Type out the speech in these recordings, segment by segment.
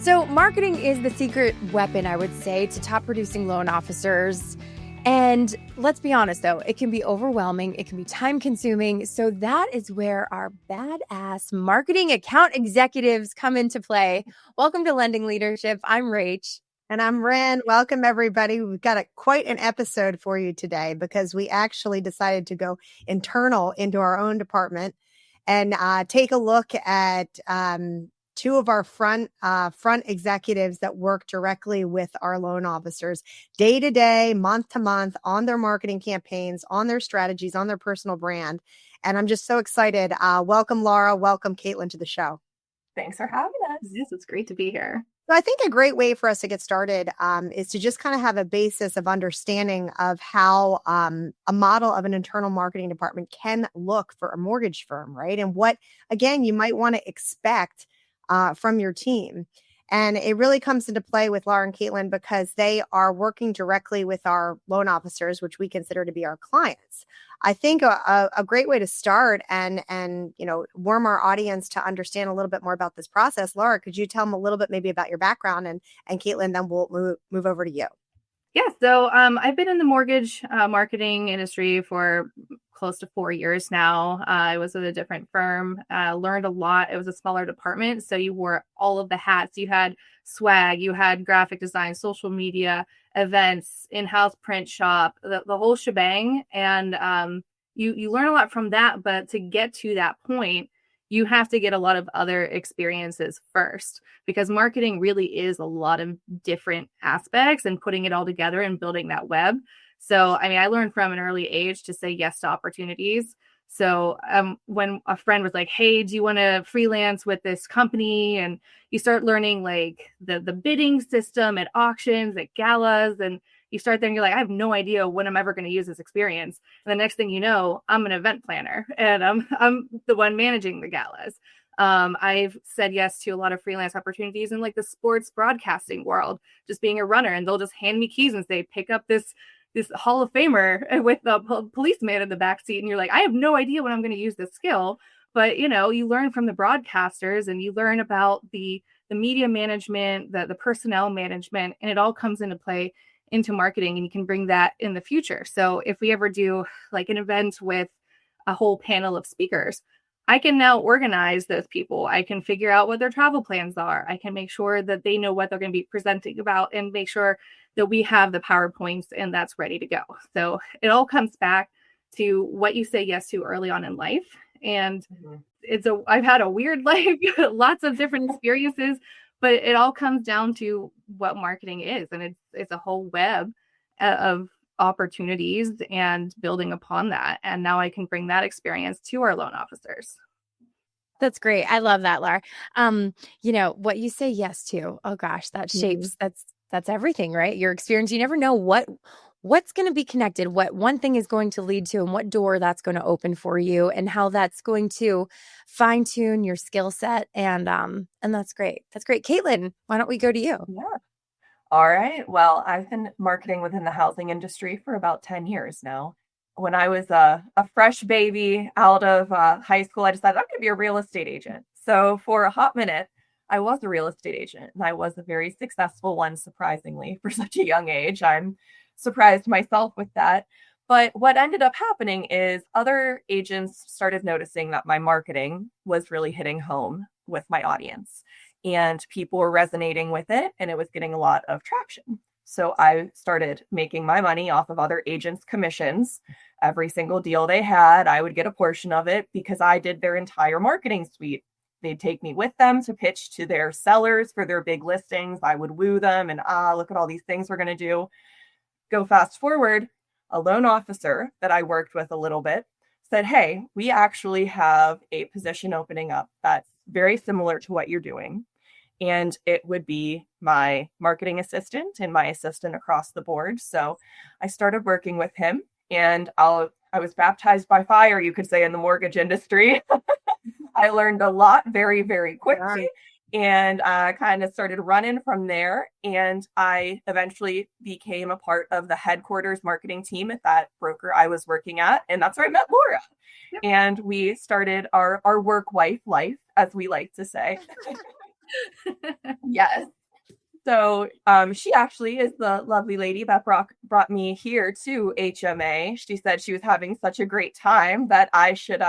So marketing is the secret weapon, I would say, to top producing loan officers. And let's be honest, though, it can be overwhelming. It can be time consuming. So that is where our badass marketing account executives come into play. Welcome to Lending Leadership. I'm Rach. And I'm Ren. Welcome, everybody. We've got quite an episode for you today because we actually decided to go internal into our own department and take a look at two of our front executives that work directly with our loan officers day to day, month to month on their marketing campaigns, on their strategies, on their personal brand. And I'm just so excited. Welcome, Laura. Welcome, Caitlin, to the show. Thanks for having us. Yes, it's great to be here. So I think a great way for us to get started is to just kind of have a basis of understanding of how a model of an internal marketing department can look for a mortgage firm, right? And what, again, you might want to expect from your team. And it really comes into play with Laura and Caitlin because they are working directly with our loan officers, which we consider to be our clients. I think a great way to start and warm our audience to understand a little bit more about this process. Laura, could you tell them a little bit maybe about your background, and Caitlin, then we'll move over to you. Yeah, so I've been in the mortgage marketing industry for close to 4 years now. I was with a different firm, learned a lot. It was a smaller department, so you wore all of the hats. You had swag, you had graphic design, social media, events, in-house print shop, the whole shebang. And you learn a lot from that, but to get to that point, you have to get a lot of other experiences first, because marketing really is a lot of different aspects and putting it all together and building that web. So, I mean, I learned from an early age to say yes to opportunities. So when a friend was like, hey, do you want to freelance with this company? And you start learning like the bidding system at auctions, at galas, and you start there and you're like, I have no idea when I'm ever going to use this experience. And the next thing you know, I'm an event planner and I'm the one managing the galas. I've said yes to a lot of freelance opportunities in like the sports broadcasting world, just being a runner, and they'll just hand me keys and say, pick up this Hall of Famer with a policeman in the backseat. And you're like, I have no idea when I'm going to use this skill. But, you know, you learn from the broadcasters and you learn about the media management, the personnel management, and it all comes into play into marketing, and you can bring that in the future. So if we ever do like an event with a whole panel of speakers, I can now organize those people. I can figure out what their travel plans are. I can make sure that they know what they're going to be presenting about and make sure that we have the PowerPoints and that's ready to go. So it all comes back to what you say yes to early on in life. And I've had a weird life, lots of different experiences, but it all comes down to what marketing is. And it's a whole web of opportunities and building upon that. And now I can bring that experience to our loan officers. That's great. I love that, Laura. What you say yes to, oh gosh, that shapes, that's everything, right? Your experience, you never know what's going to be connected, what one thing is going to lead to, and what door that's going to open for you, and how that's going to fine tune your skill set. And that's great. That's great. Caitlin, why don't we go to you? Yeah. All right. Well, I've been marketing within the housing industry for about 10 years now. When I was a fresh baby out of high school, I decided I'm going to be a real estate agent. So for a hot minute, I was a real estate agent, and I was a very successful one, surprisingly, for such a young age. I'm surprised myself with that. But what ended up happening is other agents started noticing that my marketing was really hitting home with my audience, and people were resonating with it, and it was getting a lot of traction. So I started making my money off of other agents' commissions. Every single deal they had, I would get a portion of it because I did their entire marketing suite. They'd take me with them to pitch to their sellers for their big listings. I would woo them and, look at all these things we're going to do. Go fast forward, a loan officer that I worked with a little bit said, hey, we actually have a position opening up that's very similar to what you're doing. And it would be my marketing assistant and my assistant across the board. So I started working with him, and I was baptized by fire, you could say, in the mortgage industry. I learned a lot very, very quickly, and kind of started running from there. And I eventually became a part of the headquarters marketing team at that broker I was working at. And that's where I met Laura. Yep. And we started our work wife life, as we like to say. Yes. So she actually is the lovely lady that brought me here to HMA. She said she was having such a great time that I should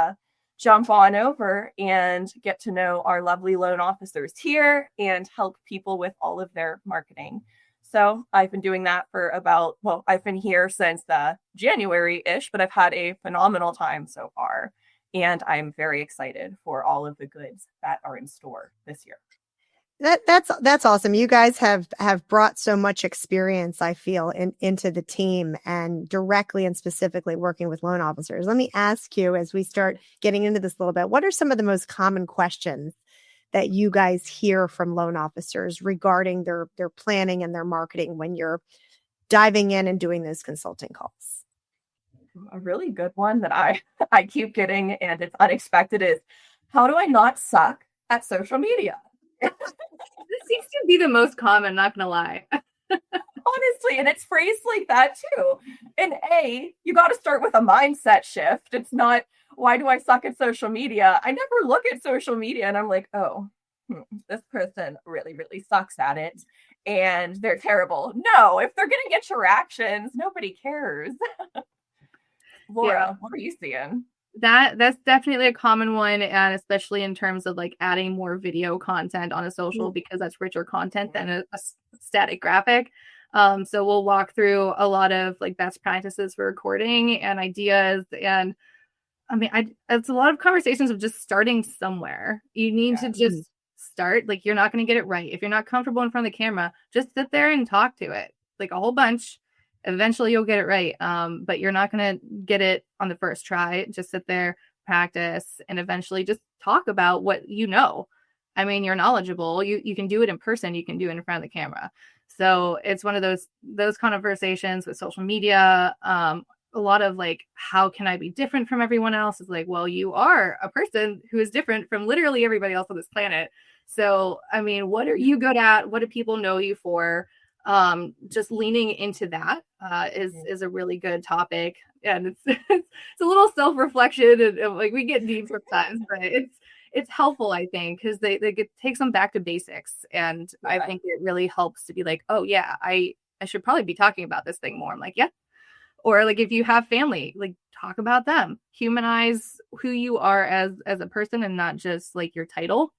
jump on over and get to know our lovely loan officers here and help people with all of their marketing. So I've been doing that for I've been here since January-ish, but I've had a phenomenal time so far. And I'm very excited for all of the goods that are in store this year. That's awesome. You guys have brought so much experience, I feel, into the team and directly and specifically working with loan officers. Let me ask you, as we start getting into this a little bit, what are some of the most common questions that you guys hear from loan officers regarding their planning and their marketing when you're diving in and doing those consulting calls? A really good one that I keep getting, and it's unexpected, is how do I not suck at social media? This seems to be the most common, not gonna lie. Honestly, and it's phrased like that too. And you got to start with a mindset shift. It's not, why do I suck at social media? I never look at social media and I'm like, oh, this person really, really sucks at it and they're terrible. No, if they're getting interactions, nobody cares. Laura, what are you seeing? That's definitely a common one, and especially in terms of like adding more video content on a social, because that's richer content than a static graphic. So we'll walk through a lot of like best practices for recording and ideas. And I mean, it's a lot of conversations of just starting somewhere. You need to just start. Like, you're not going to get it right if you're not comfortable in front of the camera. Just sit there and talk to it like a whole bunch. Eventually you'll get it right. But you're not going to get it on the first try. Just sit there, practice, and eventually just talk about what you know. I mean, you're knowledgeable. You can do it in person. You can do it in front of the camera. So it's one of those conversations with social media. A lot of like, how can I be different from everyone else? Is like, well, you are a person who is different from literally everybody else on this planet. So, I mean, what are you good at? What do people know you for? Just leaning into that is a really good topic, and it's it's a little self-reflection, and like we get deep sometimes, but it's helpful, I think, because they takes them back to basics, and I think it really helps to be like, oh yeah, I should probably be talking about this thing more. I'm like, yeah. Or like, if you have family, like, talk about them, humanize who you are as a person and not just like your title.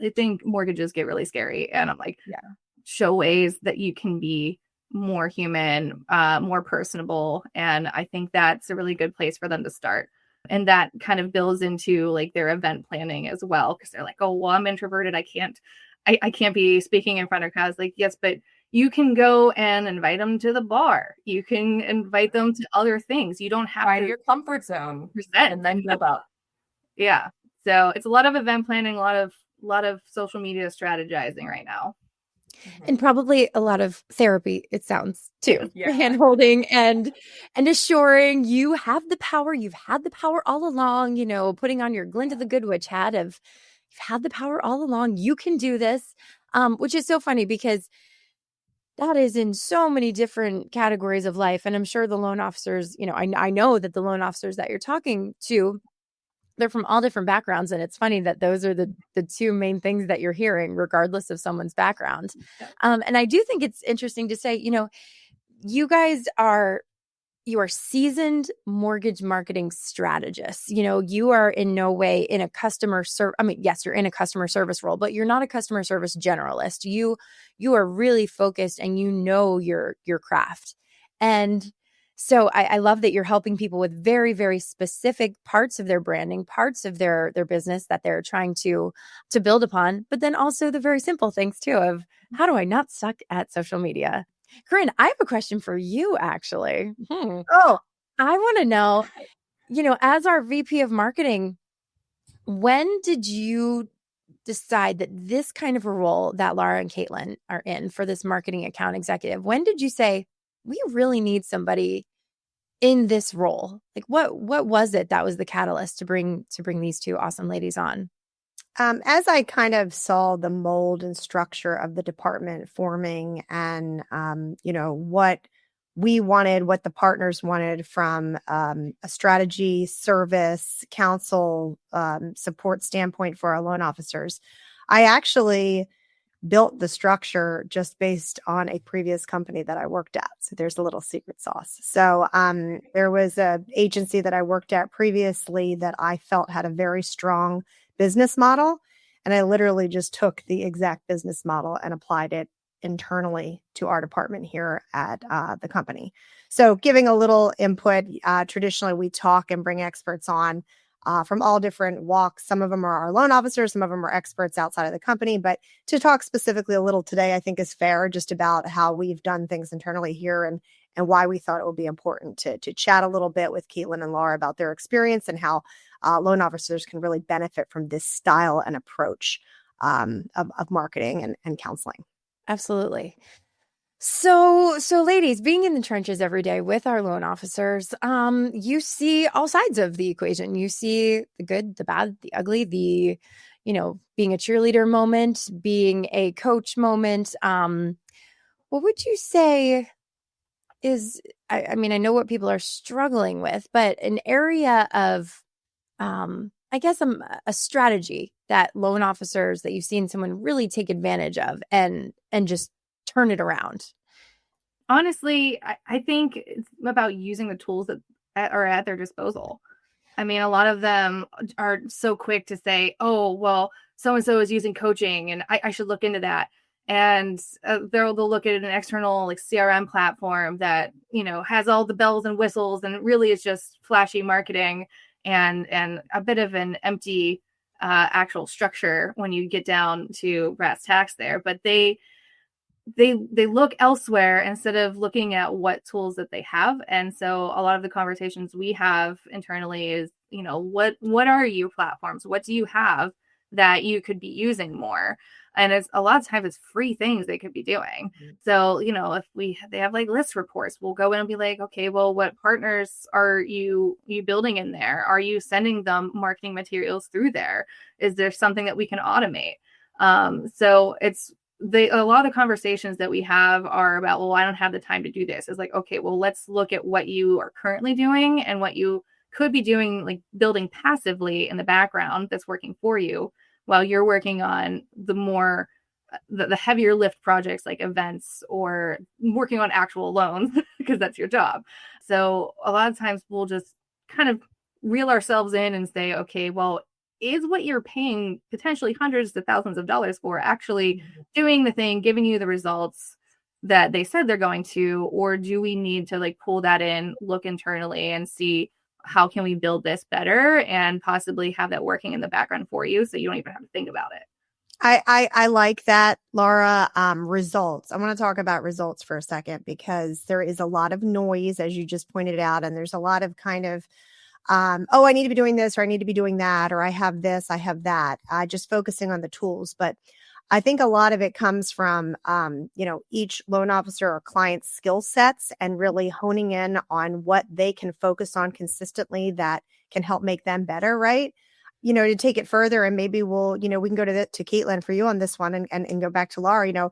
I think mortgages get really scary, and I'm like, yeah, show ways that you can be more human, more personable. And I think that's a really good place for them to start. And that kind of builds into like their event planning as well. Cause they're like, oh, well, I'm introverted. I can't be speaking in front of crowds. Like, yes, but you can go and invite them to the bar. You can invite them to other things. You don't have to your comfort zone and then build up. Yeah. So it's a lot of event planning, a lot of social media strategizing right now. And probably a lot of therapy, it sounds, too. Hand holding and assuring you have the power. You've had the power all along, putting on your Glinda the Good Witch hat of you've had the power all along. You can do this, which is so funny because that is in so many different categories of life. And I'm sure the loan officers, I know that the loan officers that you're talking to, they're from all different backgrounds. And it's funny that those are the two main things that you're hearing, regardless of someone's background. And I do think it's interesting to say, you guys are seasoned mortgage marketing strategists. You are in no way in a customer service. I mean, yes, you're in a customer service role, but you're not a customer service generalist. You are really focused and your craft. And so I love that you're helping people with very, very specific parts of their branding, parts of their business that they're trying to build upon, but then also the very simple things too of how do I not suck at social media? Corinne, I have a question for you, actually. Oh, I want to know, as our VP of marketing, when did you decide that this kind of a role that Laura and Caitlin are in for this marketing account executive, when did you say, we really need somebody in this role? Like, what was it that was the catalyst to bring these two awesome ladies on? As I kind of saw the mold and structure of the department forming and, what we wanted, what the partners wanted from a strategy, service, counsel, support standpoint for our loan officers, I actually built the structure just based on a previous company that I worked at. So there's a little secret sauce. So there was a agency that I worked at previously that I felt had a very strong business model. And I literally just took the exact business model and applied it internally to our department here at the company. So giving a little input, traditionally we talk and bring experts on from all different walks. Some of them are our loan officers, some of them are experts outside of the company. But to talk specifically a little today, I think is fair, just about how we've done things internally here and why we thought it would be important to chat a little bit with Caitlin and Laura about their experience and how loan officers can really benefit from this style and approach of marketing and counseling. Absolutely. So ladies, being in the trenches every day with our loan officers, you see all sides of the equation. You see the good, the bad, the ugly, the, being a cheerleader moment, being a coach moment. What would you say is, I mean, I know what people are struggling with, but an area of, I guess, a strategy that loan officers that you've seen someone really take advantage of and just turn it around? Honestly, I think it's about using the tools that are at their disposal. I mean, a lot of them are so quick to say, oh, well, so-and-so is using coaching and I should look into that. And they'll look at an external like CRM platform that, has all the bells and whistles and really is just flashy marketing and a bit of an empty actual structure when you get down to brass tacks there. But they look elsewhere instead of looking at what tools that they have. And so a lot of the conversations we have internally is, what are your platforms? What do you have that you could be using more? And it's a lot of times it's free things they could be doing. Mm-hmm. So, if they have like list reports, we'll go in and be like, okay, well, what partners are you building in there? Are you sending them marketing materials through there? Is there something that we can automate? So a lot of the conversations that we have are about, well, I don't have the time to do this. It's like, okay, well, let's look at what you are currently doing and what you could be doing, like building passively in the background that's working for you while you're working on the heavier lift projects like events or working on actual loans because that's your job. So a lot of times we'll just kind of reel ourselves in and say, okay, well, is what you're paying potentially hundreds of thousands of dollars for actually doing the thing, giving you the results that they said they're going to, or do we need to like pull that in, look internally and see how can we build this better and possibly have that working in the background for you so you don't even have to think about it. I like that, Laura. Results. I want to talk about results for a second because there is a lot of noise, as you just pointed out, and there's a lot of kind of oh, I need to be doing this or I need to be doing that, or I have this, I have that, just focusing on the tools. But I think a lot of it comes from, each loan officer or client's skill sets and really honing in on what they can focus on consistently that can help make them better, right? To take it further, and maybe we can go to Caitlin for you on this one and go back to Laura,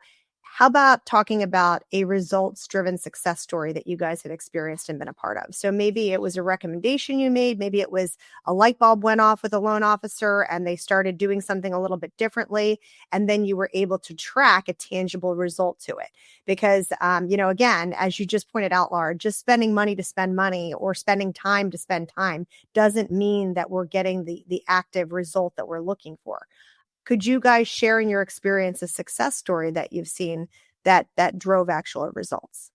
how about talking about a results-driven success story that you guys had experienced and been a part of? So maybe it was a recommendation you made. Maybe it was a light bulb went off with a loan officer and they started doing something a little bit differently. And then you were able to track a tangible result to it. Because, again, as you just pointed out, Laura, just spending money to spend money or spending time to spend time doesn't mean that we're getting the active result that we're looking for. Could you guys share in your experience a success story that you've seen that drove actual results?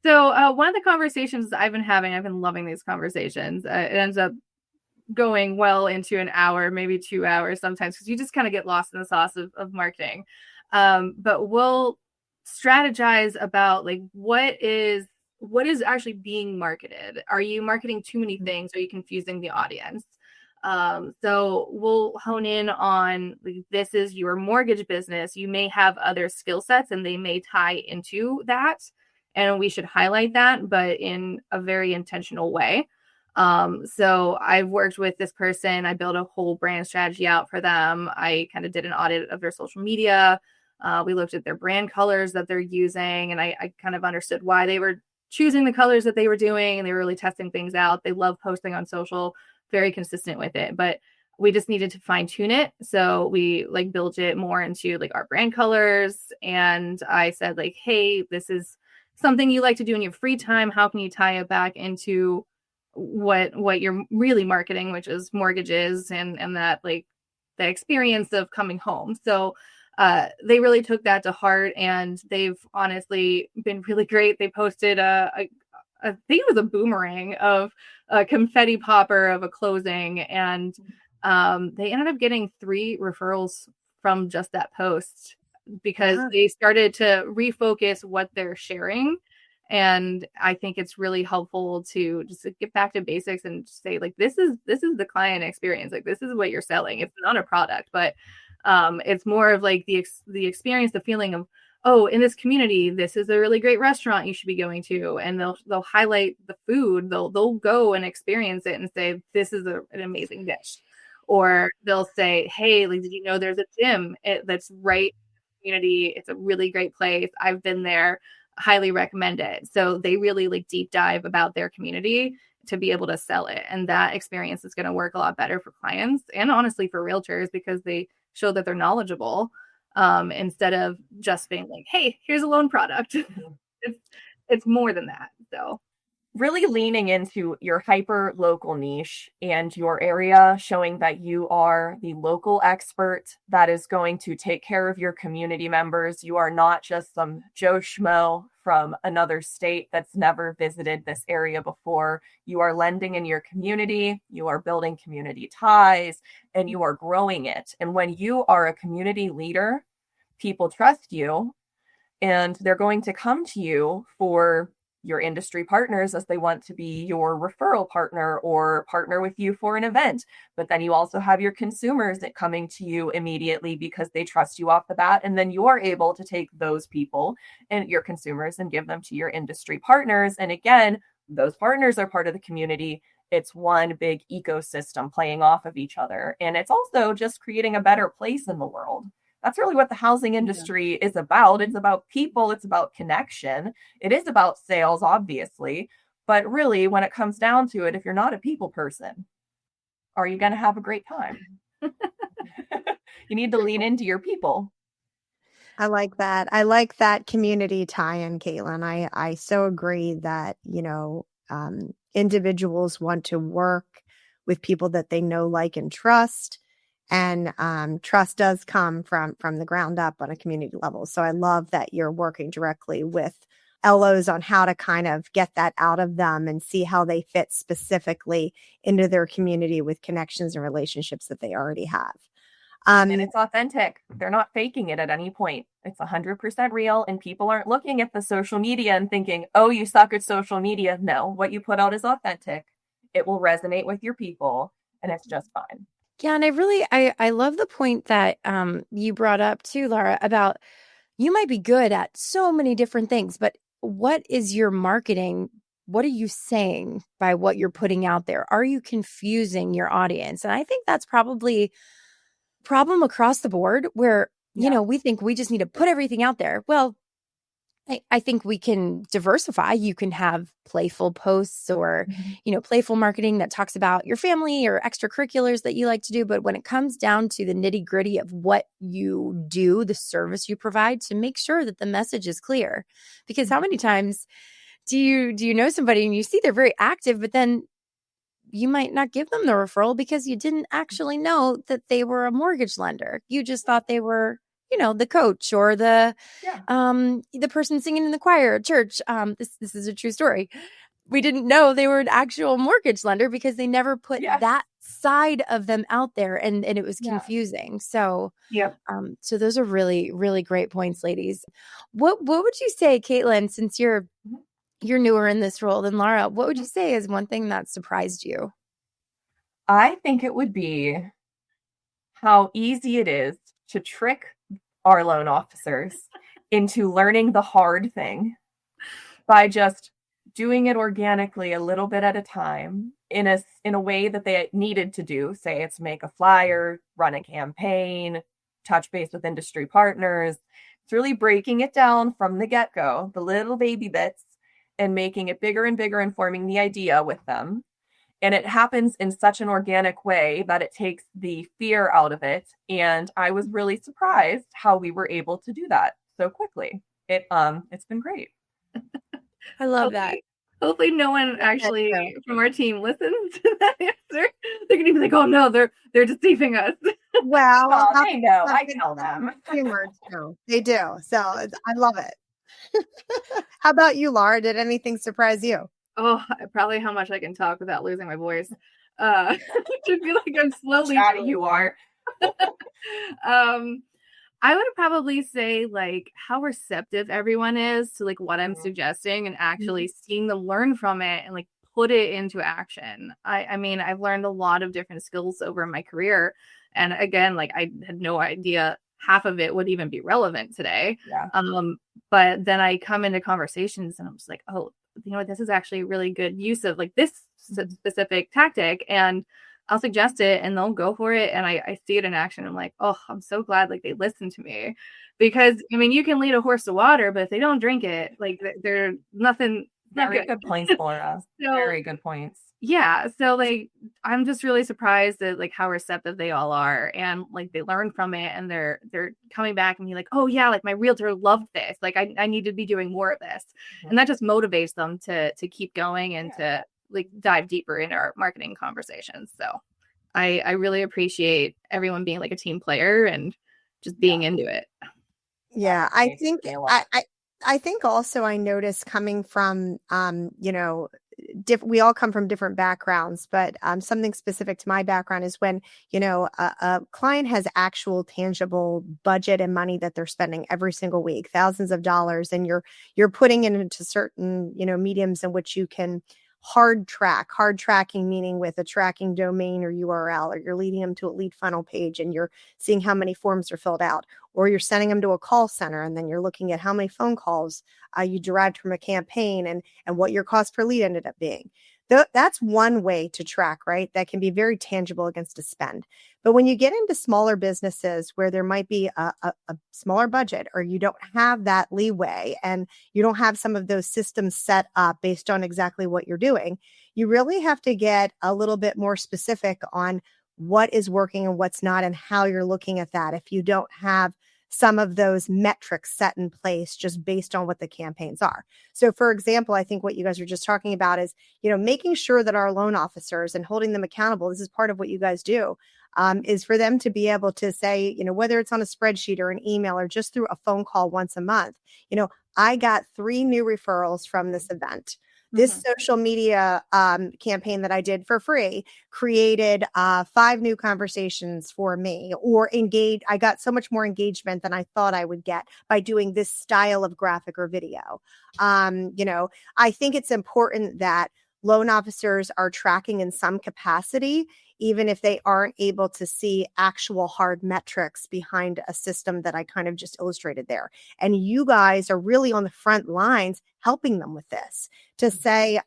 So one of the conversations I've been loving these conversations. It ends up going well into an hour, maybe 2 hours sometimes, because you just kind of get lost in the sauce of marketing. But we'll strategize about like what is actually being marketed. Are you marketing too many things? Are you confusing the audience? So we'll hone in on this is your mortgage business. You may have other skill sets and they may tie into that. And we should highlight that, but in a very intentional way. So I've worked with this person. I built a whole brand strategy out for them. I kind of did an audit of their social media. We looked at their brand colors that they're using. And I kind of understood why they were choosing the colors that they were doing. And they were really testing things out. They love posting on social, very consistent with it. But We just needed to fine tune it. So we like built it more into like our brand colors. And I said like, hey, this is something you like to do in your free time. How can you tie it back into what you're really marketing, which is mortgages and that like the experience of coming home. So they really took that to heart, and they've honestly been really great. They posted I think it was a boomerang of a confetti popper of a closing, and they ended up getting 3 referrals from just that post because Yeah. they started to refocus what they're sharing. And I think it's really helpful to just get back to basics and say like, this is the client experience. Like, this is what you're selling. It's not a product, but it's more of like the experience, the feeling of, oh, in this community, this is a really great restaurant you should be going to, and they'll highlight the food. They'll go and experience it and say, this is an amazing dish. Or they'll say, hey, like, did you know there's a gym that's right in the community? It's a really great place. I've been there. Highly recommend it. So they really like deep dive about their community to be able to sell it. And that experience is going to work a lot better for clients and honestly for realtors, because they show that they're knowledgeable instead of just being like, hey, here's a loan product. It's more than that. So really leaning into your hyper local niche and your area, showing that you are the local expert that is going to take care of your community members. You are not just some Joe Schmo from another state that's never visited this area before. You are lending in your community, you are building community ties, and you are growing it. And when you are a community leader, people trust you, and they're going to come to you for your industry partners as they want to be your referral partner or partner with you for an event. But then you also have your consumers that coming to you immediately because they trust you off the bat. And then you are able to take those people and your consumers and give them to your industry partners. And again, those partners are part of the community. It's one big ecosystem playing off of each other. And it's also just creating a better place in the world. That's really what the housing industry is about. It's about people. It's about connection. It is about sales, obviously. But really, when it comes down to it, if you're not a people person, are you going to have a great time? You need to lean into your people. I like that. I like that community tie-in, Caitlin. I so agree that, individuals want to work with people that they know, like, and trust. And trust does come from the ground up on a community level. So I love that you're working directly with LOs on how to kind of get that out of them and see how they fit specifically into their community with connections and relationships that they already have. And it's authentic. They're not faking it at any point. It's 100% real, and people aren't looking at the social media and thinking, oh, you suck at social media. No, what you put out is authentic. It will resonate with your people, and it's just fine. Yeah, and I love the point that you brought up too, Laura, about you might be good at so many different things, but what is your marketing? What are you saying by what you're putting out there? Are you confusing your audience? And I think that's probably a problem across the board where, we think we just need to put everything out there. Well, I think we can diversify. You can have playful posts or, playful marketing that talks about your family or extracurriculars that you like to do. But when it comes down to the nitty gritty of what you do, the service you provide, to make sure that the message is clear. Because how many times do you know somebody and you see they're very active, but then you might not give them the referral because you didn't actually know that they were a mortgage lender. You just thought they were, the coach or the person singing in the choir at church. This is a true story. We didn't know they were an actual mortgage lender because they never put that side of them out there, and it was confusing. So, so those are really, really great points, ladies. What would you say, Caitlin, since you're newer in this role than Laura, what would you say is one thing that surprised you? I think it would be how easy it is to trick our loan officers into learning the hard thing by just doing it organically a little bit at a time in a way that they needed to do. Say it's make a flyer, run a campaign, touch base with industry partners. It's really breaking it down from the get-go, the little baby bits, and making it bigger and bigger and forming the idea with them. And it happens in such an organic way that it takes the fear out of it. And I was really surprised how we were able to do that so quickly. It's been great. I love that. Hopefully no one actually from our team listens to that answer. They're gonna be like, oh no, they're deceiving us. Well, they know. I tell them. Humor too. They do. So I love it. How about you, Laura? Did anything surprise you? Oh, probably how much I can talk without losing my voice. I feel like I'm slowly. You are. I would probably say like how receptive everyone is to like what I'm suggesting and actually seeing them learn from it and like put it into action. I mean, I've learned a lot of different skills over my career. And again, like I had no idea half of it would even be relevant today. Yeah. But then I come into conversations and I'm just like, oh, you know what, this is actually a really good use of like this specific tactic. And I'll suggest it and they'll go for it. And I see it in action. I'm like, oh, I'm so glad like they listened to me, because I mean, you can lead a horse to water, but if they don't drink it, like they're nothing. Very good points, Laura. So, very good points. Yeah. So like, I'm just really surprised at like how receptive they all are, and like they learn from it, and they're coming back and be like, oh yeah, like my realtor loved this. Like I need to be doing more of this. And that just motivates them to keep going and to like dive deeper into our marketing conversations. So I really appreciate everyone being like a team player and just being into it. Yeah, I think I think also I noticed coming from you know, we all come from different backgrounds, but something specific to my background is when, you know, a client has actual tangible budget and money that they're spending every single week, thousands of dollars, and you're putting it into certain, you know, mediums in which you can hard tracking, meaning with a tracking domain or URL, or you're leading them to a lead funnel page and you're seeing how many forms are filled out, or you're sending them to a call center and then you're looking at how many phone calls you derived from a campaign and what your cost per lead ended up being. That's one way to track, right? That can be very tangible against a spend. But when you get into smaller businesses where there might be a smaller budget, or you don't have that leeway and you don't have some of those systems set up based on exactly what you're doing, you really have to get a little bit more specific on what is working and what's not, and how you're looking at that if you don't have some of those metrics set in place just based on what the campaigns are. So for example, I think what you guys are just talking about is, you know, making sure that our loan officers and holding them accountable, this is part of what you guys do, is for them to be able to say, you know, whether it's on a spreadsheet or an email or just through a phone call once a month, you know, I got 3 new referrals from this event. This social media campaign that I did for free created 5 new conversations for me, or I got so much more engagement than I thought I would get by doing this style of graphic or video. You know, I think it's important that loan officers are tracking in some capacity, even if they aren't able to see actual hard metrics behind a system that I kind of just illustrated there. And you guys are really on the front lines helping them with this, to say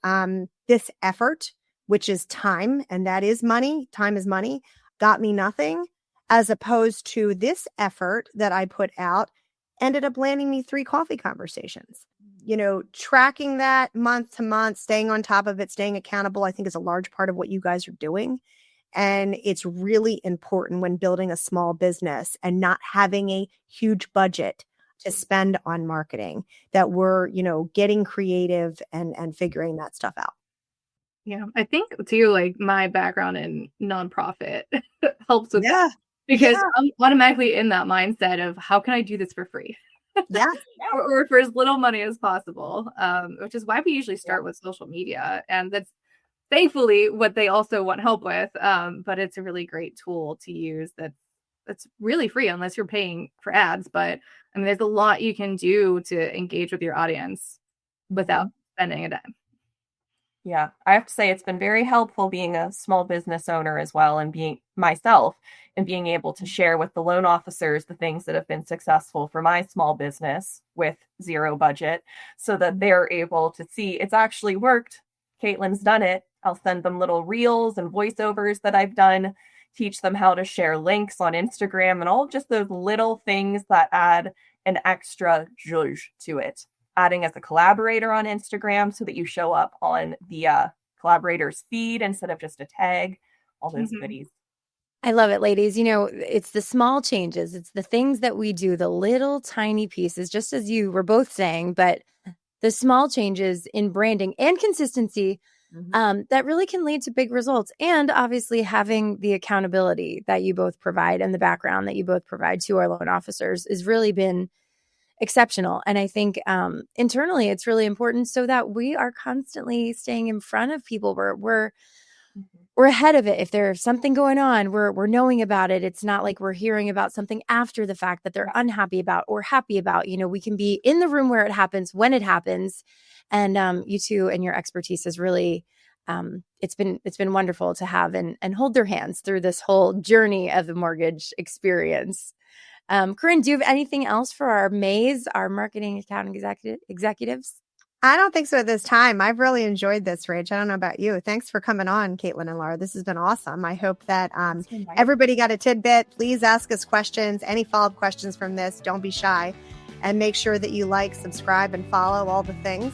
this effort, which is time, and that is money, time is money, got me nothing, as opposed to this effort that I put out ended up landing me 3 coffee conversations. You know, tracking that month to month, staying on top of it, staying accountable, I think is a large part of what you guys are doing. And it's really important when building a small business and not having a huge budget to spend on marketing, that we're, you know, getting creative and figuring that stuff out. Yeah, I think too, like my background in nonprofit helps with that, because I'm automatically in that mindset of how can I do this for free? or for as little money as possible, which is why we usually start with social media, and that's thankfully what they also want help with. But it's a really great tool to use that's really free unless you're paying for ads. But I mean, there's a lot you can do to engage with your audience without spending a dime. Yeah, I have to say it's been very helpful being a small business owner as well, and being myself and being able to share with the loan officers the things that have been successful for my small business with 0 budget, so that they're able to see it's actually worked. Caitlin's done it. I'll send them little reels and voiceovers that I've done, teach them how to share links on Instagram, and all just those little things that add an extra zhuzh to it. Adding as a collaborator on Instagram so that you show up on the collaborators' feed instead of just a tag, all those Mhm. goodies. I love it, ladies. It's the small changes. It's the things that we do, the little tiny pieces, just as you were both saying, but the small changes in branding and consistency that really can lead to big results. And obviously having the accountability that you both provide and the background that you both provide to our loan officers has really been exceptional. And I think internally it's really important so that we are constantly staying in front of people. We're ahead of it. If there's something going on, we're knowing about it. It's not like we're hearing about something after the fact that they're unhappy about or happy about. We can be in the room where it happens, when it happens. And you two and your expertise is really it's been wonderful to have and hold their hands through this whole journey of the mortgage experience. Corinne, do you have anything else for our MAEs, our marketing accounting executives? I don't think so at this time. I've really enjoyed this, Rach. I don't know about you. Thanks for coming on, Caitlin and Laura. This has been awesome. I hope that everybody got a tidbit. Please ask us questions, any follow-up questions from this. Don't be shy. And make sure that you like, subscribe, and follow all the things.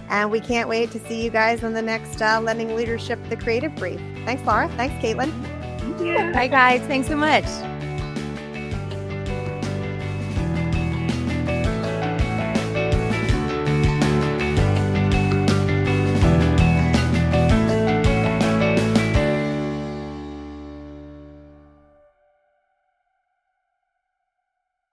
And we can't wait to see you guys on the next Lending Leadership, The Creative Brief. Thanks, Laura. Thanks, Caitlin. Bye, guys. Thanks so much.